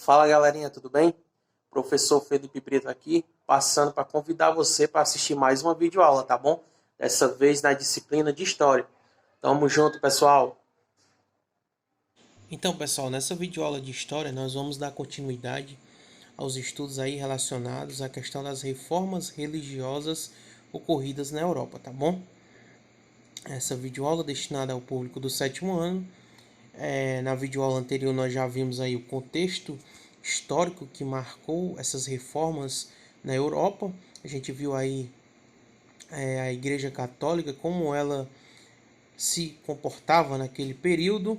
Fala galerinha, tudo bem? Professor Felipe Brito aqui, passando para convidar você para assistir mais uma videoaula, tá bom? Dessa vez na disciplina de História. Tamo junto, pessoal! Então, pessoal, nessa videoaula de História nós vamos dar continuidade aos estudos aí relacionados à questão das reformas religiosas ocorridas na Europa, tá bom? Essa videoaula é destinada ao público do sétimo ano. Na videoaula anterior nós já vimos aí o contexto histórico que marcou essas reformas na Europa. A gente viu aí a Igreja Católica, como ela se comportava naquele período.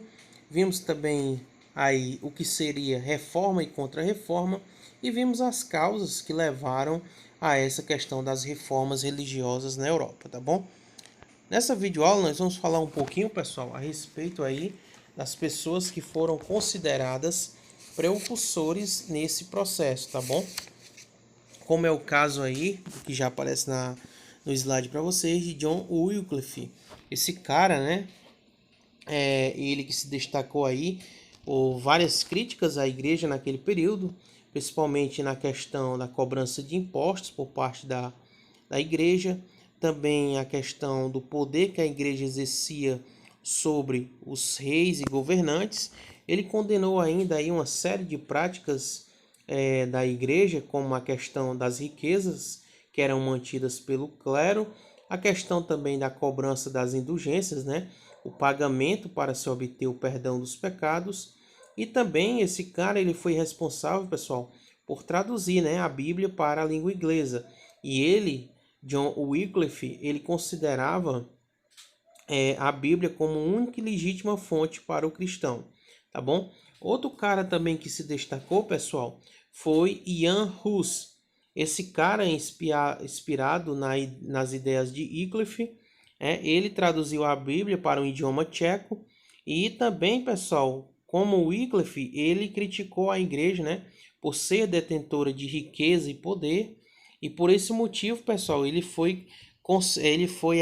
Vimos também aí o que seria reforma e contra-reforma e vimos as causas que levaram a essa questão das reformas religiosas na Europa, tá bom? Nessa videoaula nós vamos falar um pouquinho, pessoal, a respeito aí das pessoas que foram consideradas precursores nesse processo, tá bom? Como é o caso aí, que já aparece no slide para vocês, de John Wycliffe. Esse cara, né, ele que se destacou aí por várias críticas à igreja naquele período, principalmente na questão da cobrança de impostos por parte da igreja, também a questão do poder que a igreja exercia sobre os reis e governantes. Ele condenou ainda aí uma série de práticas da igreja, como a questão das riquezas que eram mantidas pelo clero, a questão também da cobrança das indulgências, né? O pagamento para se obter o perdão dos pecados. E também esse cara ele foi responsável, pessoal, por traduzir, né, a Bíblia para a língua inglesa. E ele, John Wycliffe, ele considerava a Bíblia como única e legítima fonte para o cristão, tá bom? Outro cara também que se destacou, pessoal, foi Jan Hus. Esse cara inspirado nas ideias de Wycliffe, ele traduziu a Bíblia para um idioma tcheco e também, pessoal, como Wycliffe, ele criticou a igreja, né, por ser detentora de riqueza e poder, e por esse motivo, pessoal, ele foi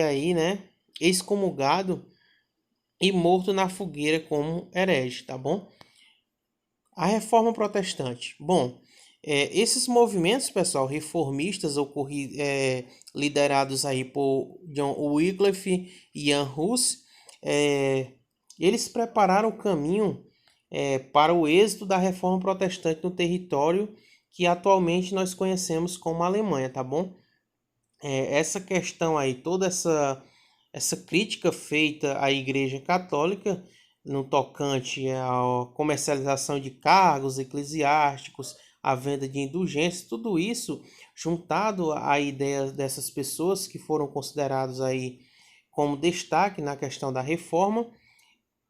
aí, né, excomungado e morto na fogueira como herege, tá bom? A Reforma Protestante. Bom, esses movimentos, pessoal, reformistas liderados aí por John Wycliffe e Jan Hus, eles prepararam o caminho para o êxito da Reforma Protestante no território que atualmente nós conhecemos como Alemanha, tá bom? Essa questão aí, toda essa crítica feita à Igreja Católica no tocante à comercialização de cargos eclesiásticos, a venda de indulgências, tudo isso juntado à ideia dessas pessoas que foram considerados aí como destaque na questão da reforma,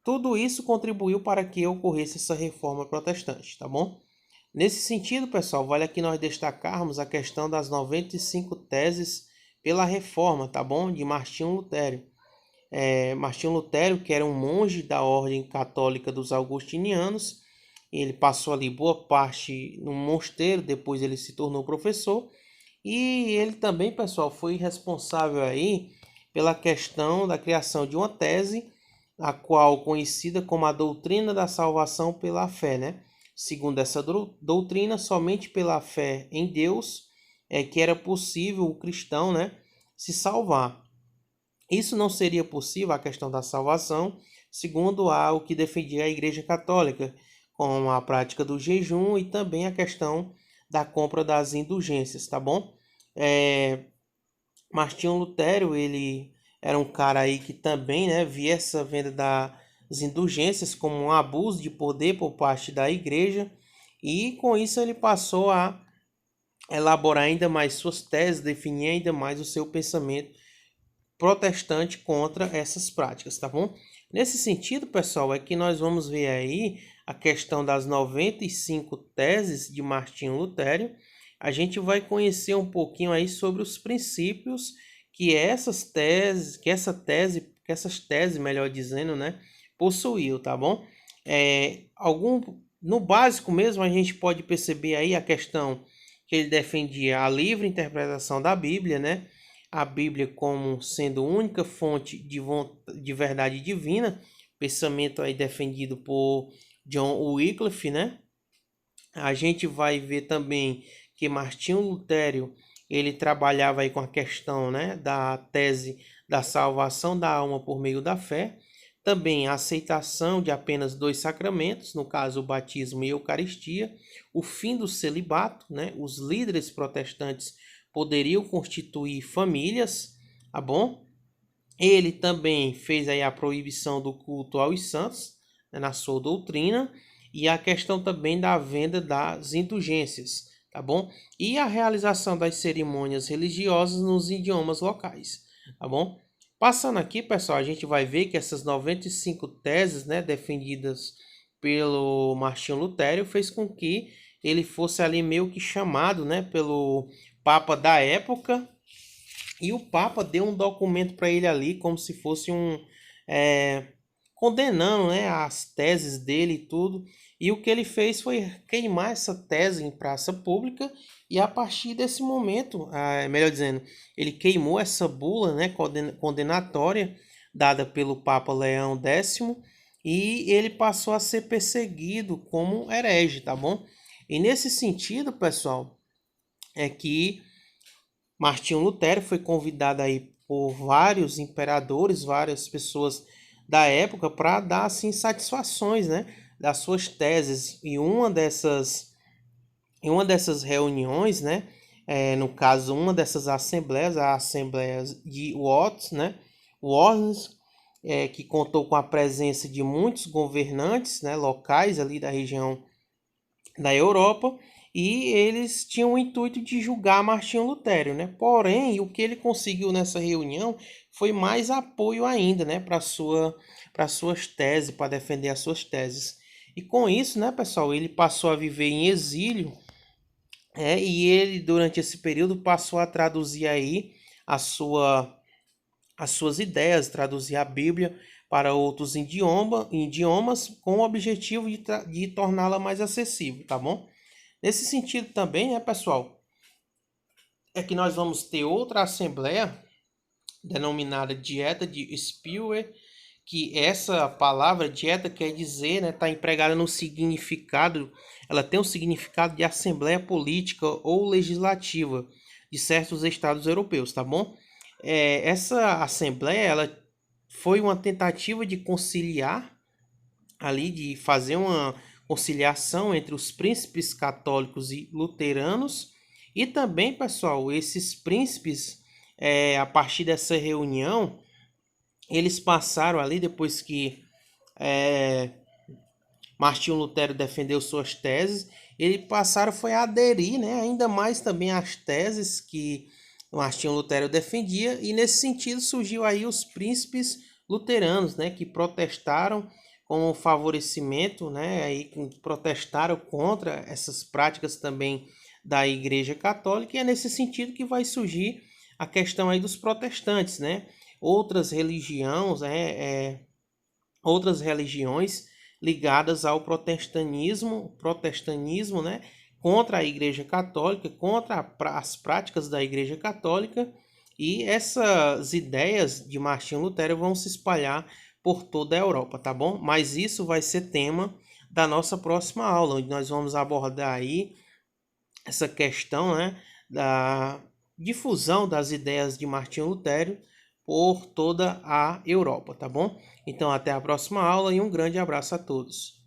tudo isso contribuiu para que ocorresse essa reforma protestante, tá bom? Nesse sentido, pessoal, vale aqui nós destacarmos a questão das 95 teses pela reforma, tá bom? De Martinho Lutero. Martinho Lutero, que era um monge da ordem católica dos Augustinianos, ele passou ali boa parte no mosteiro, depois ele se tornou professor, e ele também, pessoal, foi responsável aí pela questão da criação de uma tese, a qual conhecida como a doutrina da salvação pela fé, né? Segundo essa doutrina, somente pela fé em Deus é que era possível o cristão, né, se salvar. Isso não seria possível, a questão da salvação, segundo o que defendia a Igreja Católica, com a prática do jejum e também a questão da compra das indulgências, tá bom? Martinho Lutero, ele era um cara aí que também, né, via essa venda das indulgências como um abuso de poder por parte da igreja, e com isso ele passou a elaborar ainda mais suas teses, definir ainda mais o seu pensamento protestante contra essas práticas, tá bom? Nesse sentido, pessoal, é que nós vamos ver aí a questão das 95 teses de Martinho Lutero. A gente vai conhecer um pouquinho aí sobre os princípios que essas teses, melhor dizendo, né, possuíam, tá bom? No básico mesmo, a gente pode perceber aí a questão que ele defendia a livre interpretação da Bíblia, né? A Bíblia como sendo única fonte de verdade divina, pensamento aí defendido por John Wycliffe, né? A gente vai ver também que Martinho Lutero, ele trabalhava aí com a questão, né, da tese da salvação da alma por meio da fé. Também a aceitação de apenas dois sacramentos, no caso o batismo e a Eucaristia, o fim do celibato, né? Os líderes protestantes poderiam constituir famílias, tá bom? Ele também fez aí a proibição do culto aos santos, né, na sua doutrina, e a questão também da venda das indulgências, tá bom? E a realização das cerimônias religiosas nos idiomas locais, tá bom? Passando aqui, pessoal, a gente vai ver que essas 95 teses, né, defendidas pelo Martinho Lutero fez com que ele fosse ali meio que chamado, né, pelo Papa da época, e o Papa deu um documento para ele ali, como se fosse condenando, né, as teses dele e tudo. E o que ele fez foi queimar essa tese em praça pública. E a partir desse momento, melhor dizendo, ele queimou essa bula, né, condenatória dada pelo Papa Leão X. E ele passou a ser perseguido como herege, tá bom? E nesse sentido, pessoal, é que Martinho Lutero foi convidado aí por vários imperadores, várias pessoas da época para dar assim satisfações, né, das suas teses. E uma dessas reuniões, né, no caso uma dessas assembleias, a Assembleia de Worms, né, Worms, que contou com a presença de muitos governantes, né, locais ali da região da Europa, e eles tinham o intuito de julgar Martinho Lutero, né? Porém, o que ele conseguiu nessa reunião foi mais apoio ainda, né, para suas teses, para defender as suas teses. E com isso, né, pessoal, ele passou a viver em exílio, e ele durante esse período passou a traduzir aí as suas ideias, traduzir a Bíblia para outros idiomas com o objetivo de torná-la mais acessível, tá bom? Nesse sentido também, né, pessoal, é que nós vamos ter outra assembleia denominada Dieta de Spieler, que essa palavra dieta quer dizer, né, está empregada no significado, ela tem o significado de assembleia política ou legislativa de certos estados europeus, tá bom? Essa assembleia, ela foi uma tentativa de conciliar ali, de fazer uma conciliação entre os príncipes católicos e luteranos. E também, pessoal, esses príncipes, a partir dessa reunião, eles passaram ali, depois que Martinho Lutero defendeu suas teses, eles passaram foi a aderir, né, ainda mais também às teses que Martinho Lutero defendia, e nesse sentido surgiu aí os príncipes luteranos, né, que protestaram com favorecimento, né, aí protestaram contra essas práticas também da Igreja Católica, e é nesse sentido que vai surgir a questão aí dos protestantes, né, outras religiões ligadas ao protestantismo, né, contra a Igreja Católica, contra as práticas da Igreja Católica, e essas ideias de Martinho Lutero vão se espalhar por toda a Europa, tá bom? Mas isso vai ser tema da nossa próxima aula, onde nós vamos abordar aí essa questão, né, da difusão das ideias de Martinho Lutero por toda a Europa, tá bom? Então até a próxima aula e um grande abraço a todos.